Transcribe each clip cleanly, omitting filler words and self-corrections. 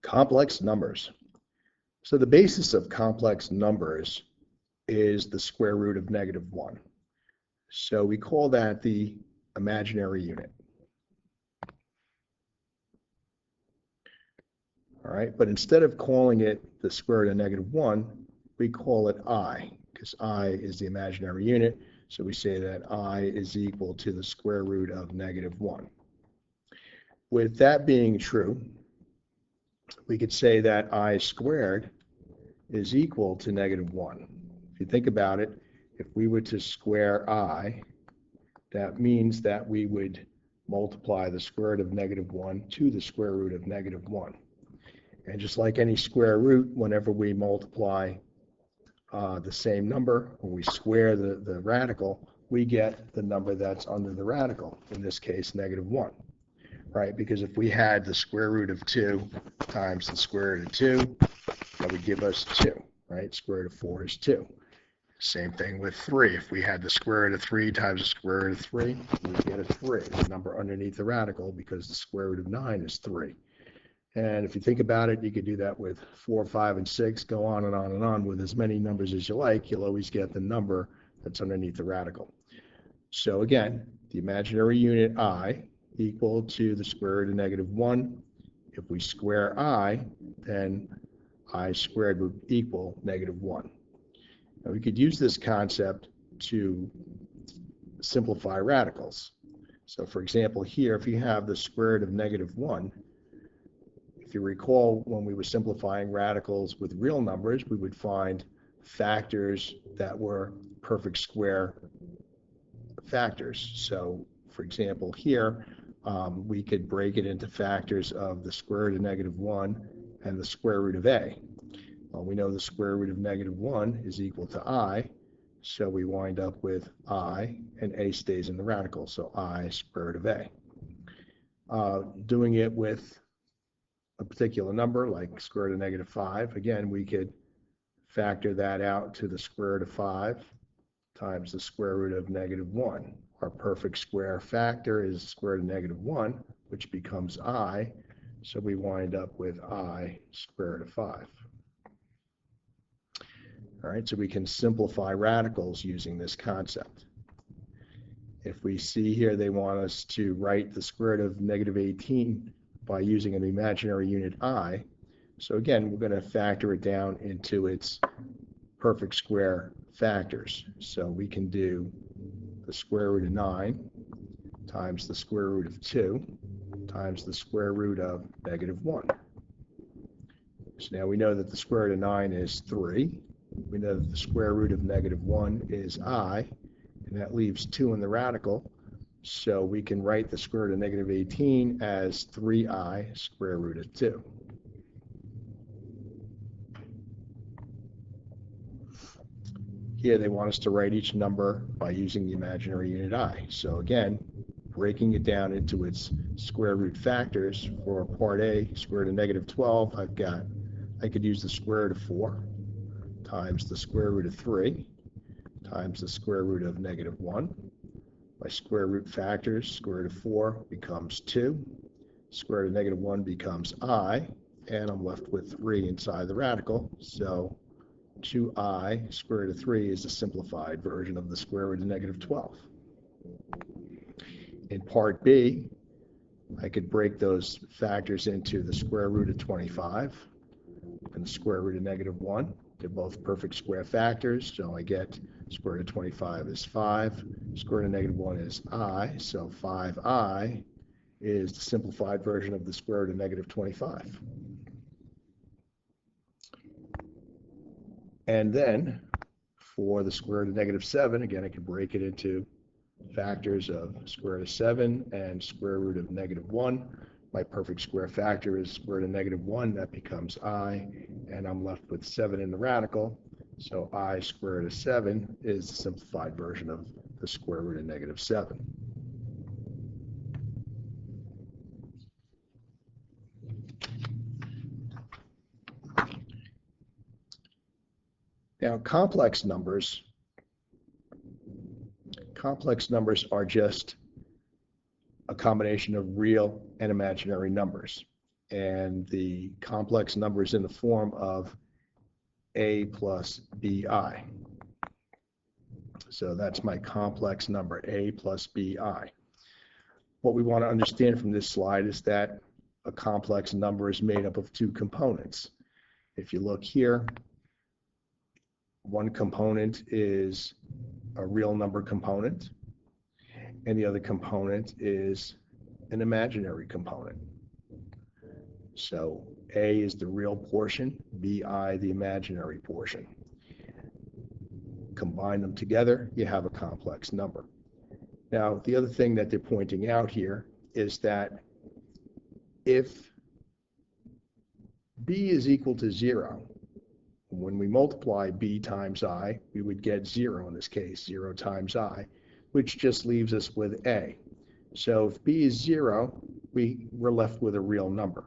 Complex numbers. So the basis of complex numbers is the square root of -1. So we call that the imaginary unit. All right, but instead of calling it the square root of -1, we call it I, because I is the imaginary unit. So we say that I is equal to the square root of -1. With that being true, we could say that I squared is equal to -1. If you think about it, if we were to square I, that means that we would multiply the square root of -1 to the square root of -1. And just like any square root, whenever we multiply the same number, when we square the radical, we get the number that's under the radical, in this case, -1, right? Because if we had the square root of 2 times the square root of 2, that would give us 2, right? Square root of 4 is 2. Same thing with 3. If we had the square root of 3 times the square root of 3, we'd get a 3, the number underneath the radical, because the square root of 9 is 3. And if you think about it, you could do that with 4, 5, and 6, go on and on and on with as many numbers as you like. You'll always get the number that's underneath the radical. So again, the imaginary unit I equal to the square root of -1. If we square I, then I squared would equal -1. Now we could use this concept to simplify radicals. So for example, here, if you have the square root of -1, if you recall, when we were simplifying radicals with real numbers, we would find factors that were perfect square factors. So for example, here, we could break it into factors of the square root of -1 and the square root of a. Well, we know the square root of -1 is equal to I, so we wind up with I, and a stays in the radical, so I square root of a. Doing it with a particular number, like square root of -5, again, we could factor that out to the square root of 5 times the square root of -1. Our perfect square factor is square root of -1, which becomes I, so we wind up with I square root of 5. All right, so we can simplify radicals using this concept. If we see here they want us to write the square root of -18 by using an imaginary unit I, so again, we're going to factor it down into its perfect square factors. So we can do the square root of 9 times the square root of 2 times the square root of -1. So now we know that the square root of 9 is 3. We know that the square root of -1 is I, and that leaves 2 in the radical. So we can write the square root of -18 as 3I square root of 2. Here they want us to write each number by using the imaginary unit I. So again, breaking it down into its square root factors, for part A, square root of -12, I could use the square root of 4 times the square root of 3 times the square root of -1. My square root factors, square root of 4 becomes 2, square root of -1 becomes I, and I'm left with 3 inside the radical. So 2I square root of 3 is a simplified version of the square root of -12. In part B, I could break those factors into the square root of 25 and the square root of -1. They're both perfect square factors, so I get square root of 25 is 5, square root of -1 is I, so 5I is the simplified version of the square root of -25. And then for the square root of -7, again, I can break it into factors of square root of 7 and square root of -1. My perfect square factor is square root of -1, that becomes I, and I'm left with 7 in the radical. So I square root of 7 is the simplified version of the square root of -7. Now, complex numbers are just a combination of real and imaginary numbers. and the complex number is in the form of a plus bi. So that's my complex number, a plus bi. What we want to understand from this slide is that a complex number is made up of two components. If you look here, one component is a real number component, and the other component is an imaginary component. So A is the real portion, BI the imaginary portion. Combine them together, you have a complex number. Now, the other thing that they're pointing out here is that if B is equal to 0, when we multiply B times I, we would get 0 in this case, 0 times I, which just leaves us with A. So if B is 0, we're left with a real number.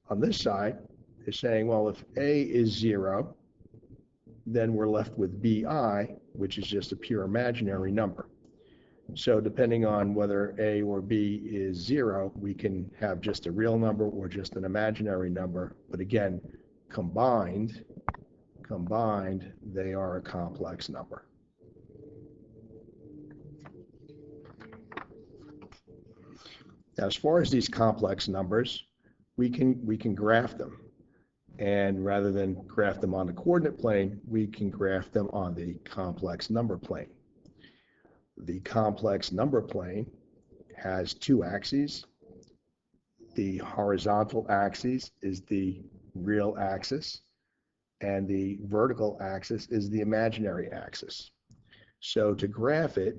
On this side, they're saying, well, if A is 0, then we're left with BI, which is just a pure imaginary number. So depending on whether A or B is 0, we can have just a real number or just an imaginary number. But again, combined, they are a complex number. Now, as far as these complex numbers, we can graph them. And rather than graph them on the coordinate plane, we can graph them on the complex number plane. The complex number plane has two axes. The horizontal axis is the real axis, and the vertical axis is the imaginary axis. So to graph it,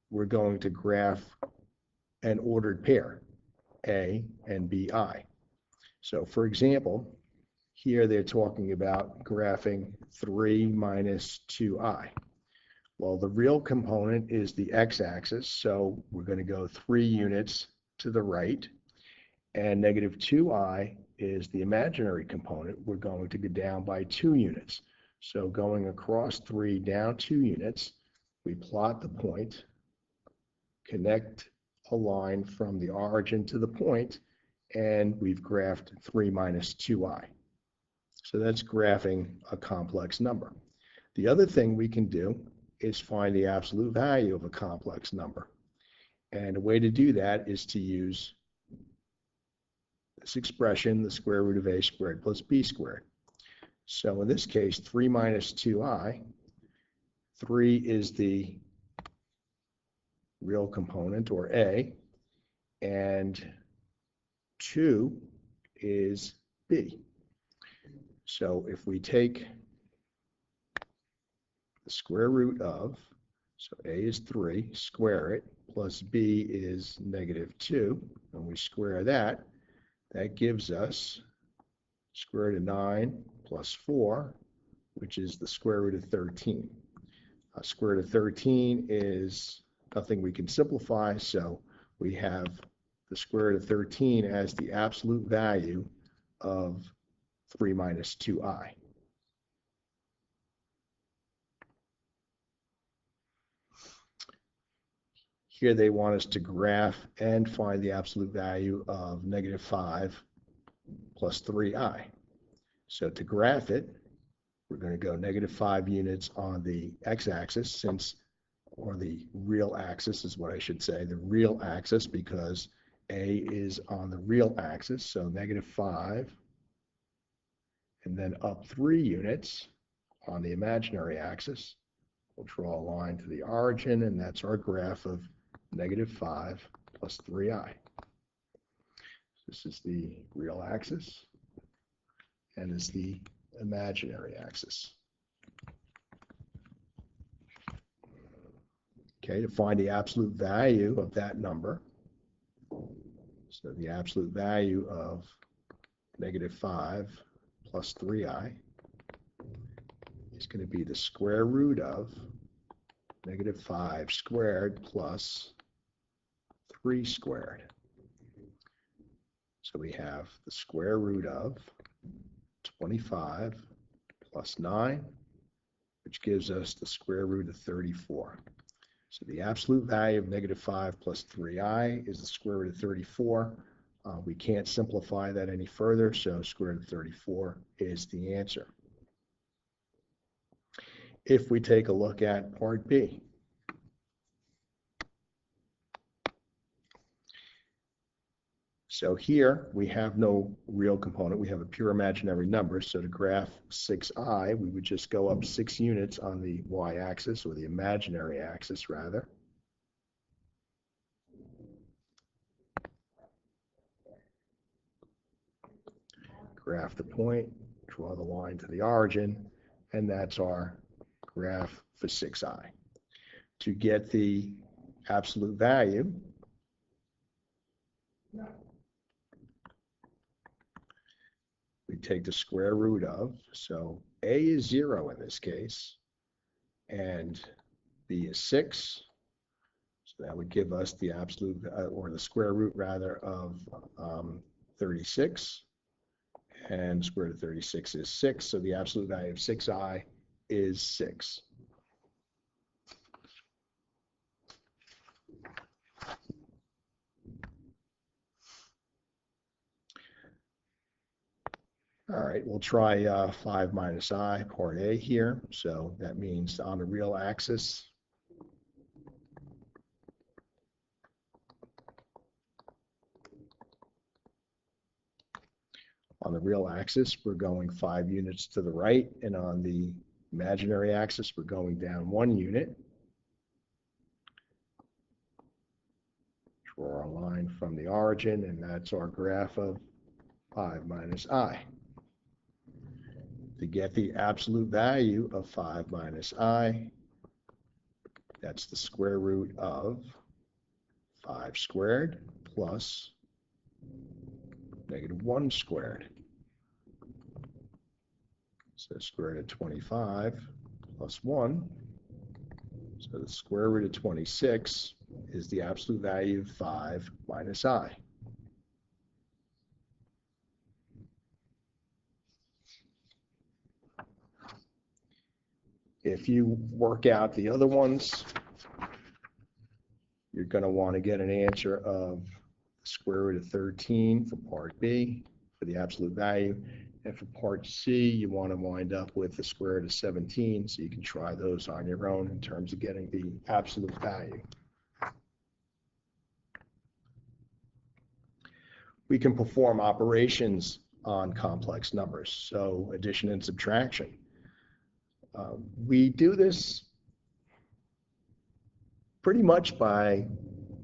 we're going to graph an ordered pair, A and BI. So for example, here they're talking about graphing 3 minus 2i. Well, the real component is the x-axis, so we're going to go 3 units to the right, and negative 2i is the imaginary component. We're going to go down by 2 units. So going across 3 down 2 units, we plot the point, connect a line from the origin to the point, and we've graphed 3 minus 2i. So that's graphing a complex number. The other thing we can do is find the absolute value of a complex number. And a way to do that is to use this expression, the square root of a squared plus b squared. So in this case, 3 minus 2i, 3 is the real component, or a, and 2 is b. So if we take the square root of, so a is 3, square it, plus b is negative 2, and we square that, that gives us square root of 9 plus 4, which is the square root of 13. Square root of 13 is nothing we can simplify, so we have the square root of 13 as the absolute value of 3 minus 2i. Here they want us to graph and find the absolute value of negative 5 plus 3i. So to graph it, we're going to go negative 5 units on the x-axis, or the real axis is what I should say, the real axis, because a is on the real axis, so negative 5, and then up 3 units on the imaginary axis. We'll draw a line to the origin, and that's our graph of negative 5 plus 3i. This is the real axis, and is the imaginary axis. Okay, to find the absolute value of that number, so the absolute value of negative 5 plus 3i is going to be the square root of negative 5 squared plus 3 squared. So we have the square root of 25 plus 9, which gives us the square root of 34. So the absolute value of negative 5 plus 3i is the square root of 34. We can't simplify that any further, so square root of 34 is the answer. If we take a look at part B, so here we have no real component. We have a pure imaginary number. So to graph 6i, we would just go up 6 units on the y-axis, or the imaginary axis rather. Graph the point, draw the line to the origin, and that's our graph for 6i. To get the absolute value, we take the square root of, so a is 0 in this case, and b is 6. So that would give us the absolute, or the square root rather, of 36. And square root of 36 is 6, so the absolute value of 6i is 6. All right, we'll try 5 minus I, part A here. So that means on the real axis, we're going 5 units to the right, and on the imaginary axis, we're going down 1 unit. Draw a line from the origin, and that's our graph of 5 minus I. To get the absolute value of 5 minus I, that's the square root of 5 squared plus -1 squared. So square root of 25 plus 1. So the square root of 26 is the absolute value of 5 minus I. If you work out the other ones, you're going to want to get an answer of square root of 13 for part B for the absolute value. And for part C, you want to wind up with the square root of 17, so you can try those on your own in terms of getting the absolute value. We can perform operations on complex numbers, so addition and subtraction. We do this pretty much by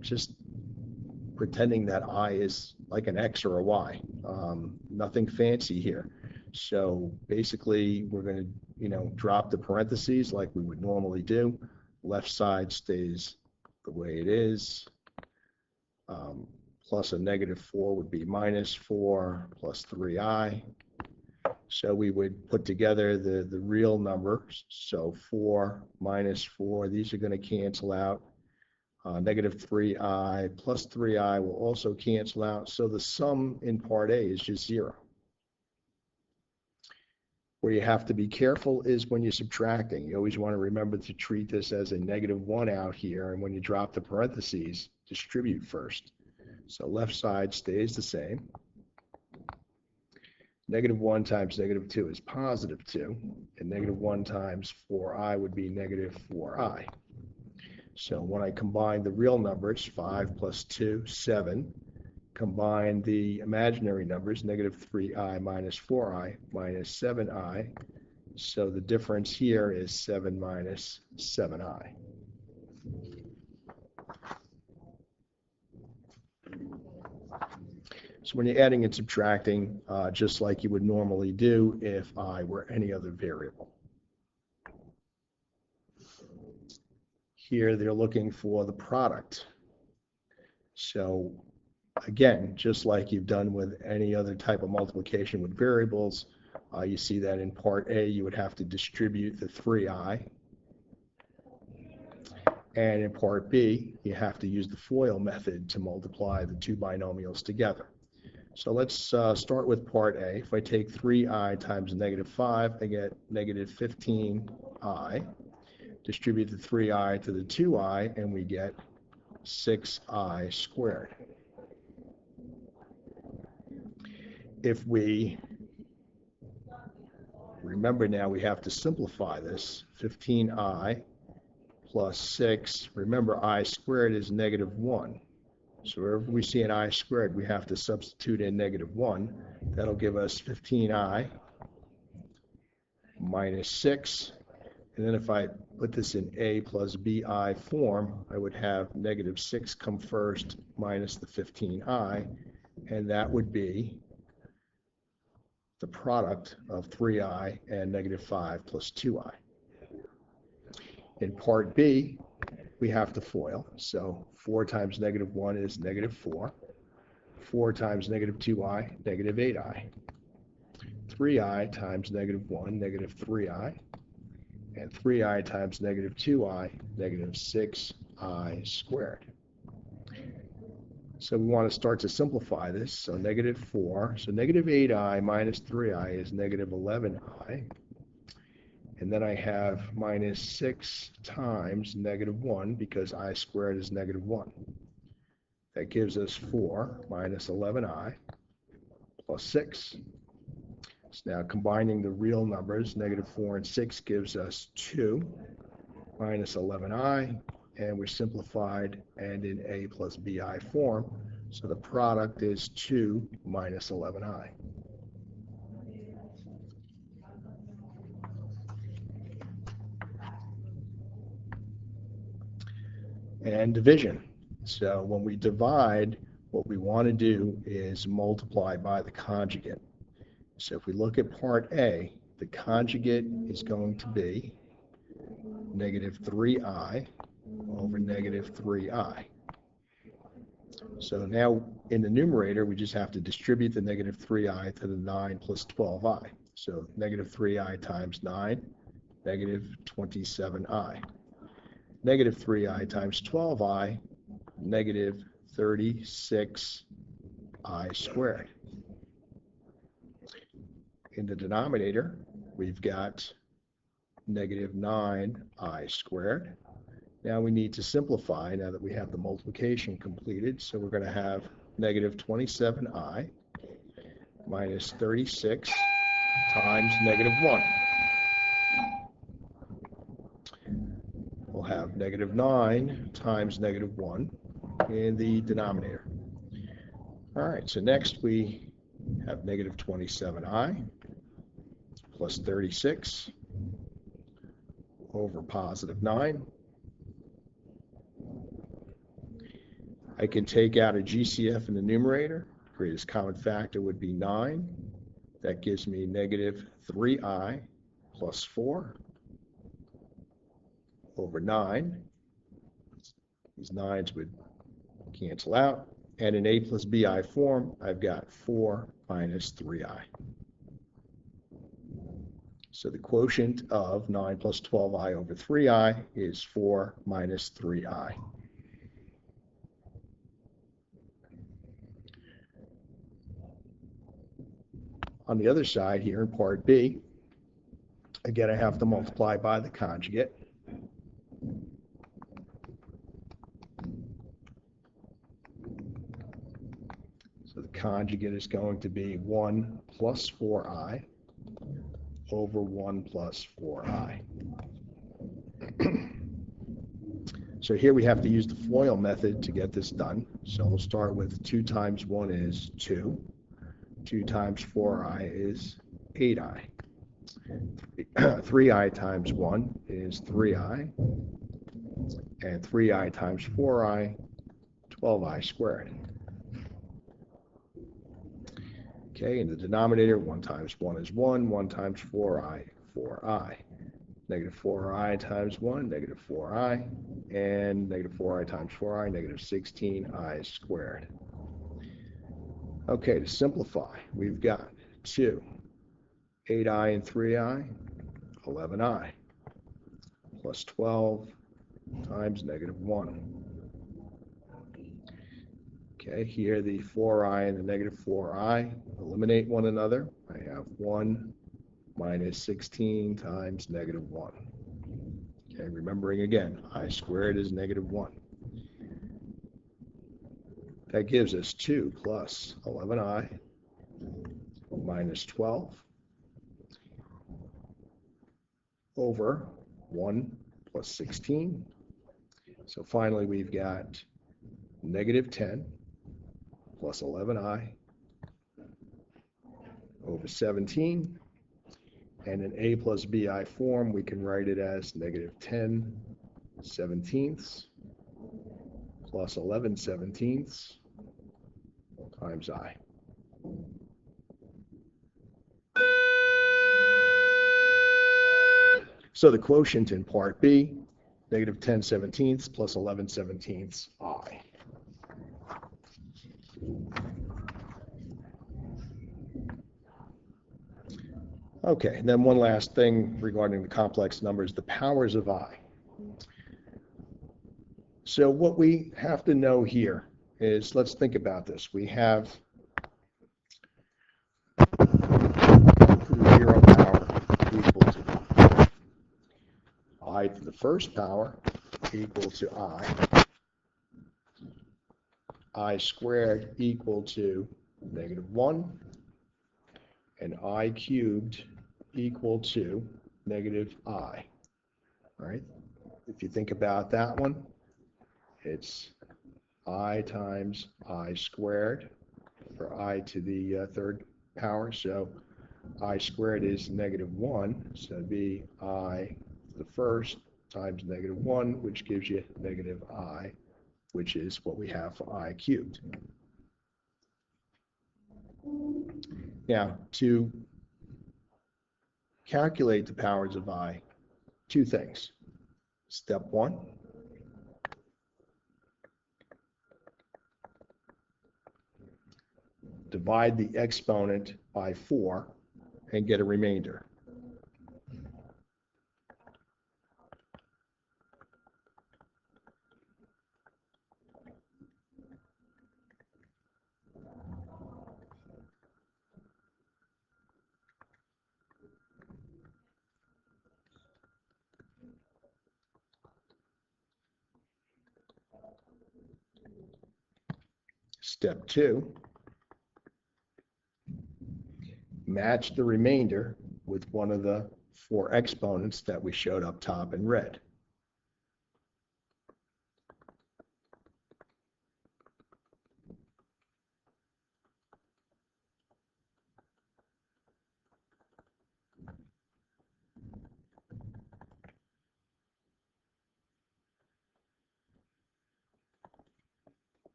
just pretending that I is like an X or a Y. Nothing fancy here. So basically, we're going to, drop the parentheses like we would normally do. Left side stays the way it is. Plus a -4 would be -4 plus 3i. So we would put together the real numbers. So 4 minus 4, these are going to cancel out. -3i plus 3i will also cancel out. So the sum in part A is just 0. Where you have to be careful is when you're subtracting. You always want to remember to treat this as a -1 out here. And when you drop the parentheses, distribute first. So left side stays the same. -1 times -2 is +2, and -1 times 4i would be -4i. So when I combine the real numbers, 5 plus 2, 7, combine the imaginary numbers, -3i minus 4i minus 7i, so the difference here is 7 minus 7i. So when you're adding and subtracting, just like you would normally do if I were any other variable. Here they're looking for the product. So again, just like you've done with any other type of multiplication with variables, you see that in part A you would have to distribute the 3i. And in part B, you have to use the FOIL method to multiply the two binomials together. So let's start with part A. If I take 3i times -5, I get -15i. Distribute the 3i to the 2i, and we get 6i squared. if we remember now, we have to simplify this. 15I plus 6. Remember, I squared is negative 1. So wherever we see an I squared, we have to substitute in negative 1. That'll give us 15I minus 6. And then if I put this in A plus BI form, I would have negative 6 come first minus the 15I. And that would be the product of 3I and negative 5 plus 2I. In part B, we have to FOIL. So 4 times negative 1 is negative 4. 4 times negative 2I, negative 8I. 3I times negative 1, negative 3I. And 3I times negative 2I, negative 6I squared. So we want to start to simplify this. So negative 4. So negative 8I minus 3I is negative 11I. And then I have minus 6 times negative 1 because I squared is negative 1. That gives us 4 minus 11I plus 6. So now combining the real numbers, negative 4 and 6 gives us 2 minus 11I. And we're simplified and in A plus BI form. So the product is 2 minus 11I. And division. So when we divide, what we want to do is multiply by the conjugate. So if we look at part A, the conjugate is going to be negative 3I over negative 3I. So now in the numerator, we just have to distribute the negative 3I to the 9 plus 12I. So negative 3I times 9, negative 27I. Negative 3I times 12I, negative 36I squared. In the denominator, we've got negative 9I squared. Now we need to simplify now that we have the multiplication completed. So we're going to have negative 27I minus 36 times negative 1. We'll have negative 9 times negative 1 in the denominator. All right, so next we have negative 27I plus 36 over positive 9. I can take out a GCF in the numerator. Greatest common factor would be 9. That gives me negative 3I plus 4 over 9. These 9s would cancel out. And in A plus BI form, I've got 4 minus 3I. So the quotient of 9 plus 12I over 3I is 4 minus 3I. On the other side here in part B, again, I have to multiply by the conjugate. So the conjugate is going to be 1 plus 4I over 1 plus 4I. So here we have to use the FOIL method to get this done. So we'll start with 2 times 1 is 2. 2 times 4I is 8I. 3I times 1 is 3I. And 3I times 4I, 12I squared. Okay, in the denominator, 1 times 1 is 1. 1 times 4I, 4I. Negative 4I times 1, negative 4I. And negative 4I times 4I, negative 16I squared. Okay, to simplify, we've got 2, 8I and 3I, 11I, plus 12 times negative 1. Okay, here the 4I and the negative 4I eliminate one another. I have 1 minus 16 times negative 1. Okay, remembering again, I squared is negative 1. That gives us 2 plus 11I minus 12 over 1 plus 16. So finally, we've got negative 10 plus 11i over 17. And in a plus bi form, we can write it as negative 10 17ths plus 11 17ths times I. So the quotient in part B, negative 10 17ths plus 11 17ths I. Okay, and then one last thing regarding the complex numbers, the powers of I. So what we have to know here is, let's think about this. We have 0 power equal to I to the first power equal to I squared equal to negative 1, and I cubed equal to negative I. All right? If you think about that one, it's I times I squared for I to the third power. So I squared is negative 1, so it'd be I to the first times negative 1, which gives you negative I, which is what we have for I cubed. Now, to calculate the powers of I, two things. Step 1, divide the exponent by 4 and get a remainder. Step 2, match the remainder with one of the 4 exponents that we showed up top in red.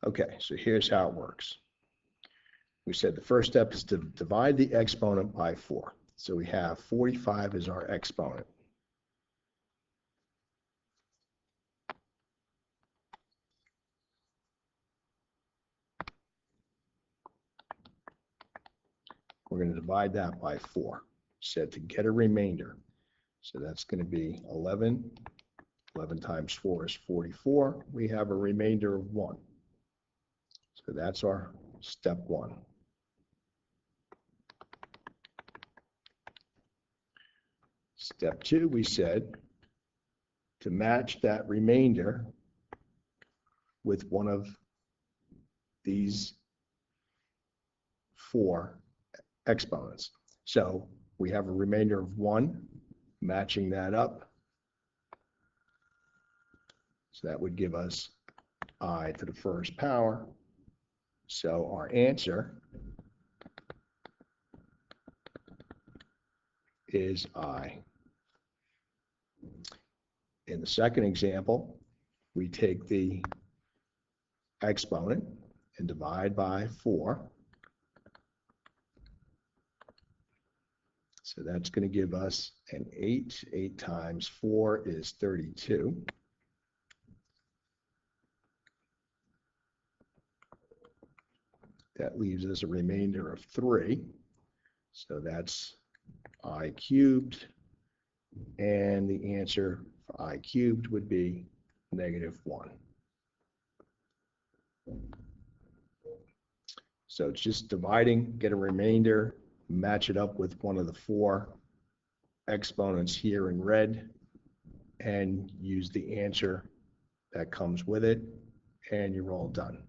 Okay, so here's how it works. We said the first step is to divide the exponent by 4. So we have 45 as our exponent. We're going to divide that by 4. Said to get a remainder. So that's going to be 11. 11 times 4 is 44. We have a remainder of 1. So that's our step 1. Step 2, we said to match that remainder with one of these 4 exponents. So we have a remainder of 1, matching that up. So that would give us I to the first power. So our answer is I. In the second example, we take the exponent and divide by 4. So that's going to give us an 8. 8 times 4 is 32. That leaves us a remainder of 3. So that's I cubed. And the answer for I cubed would be negative 1. So it's just dividing, get a remainder, match it up with one of the four exponents here in red, and use the answer that comes with it, and you're all done.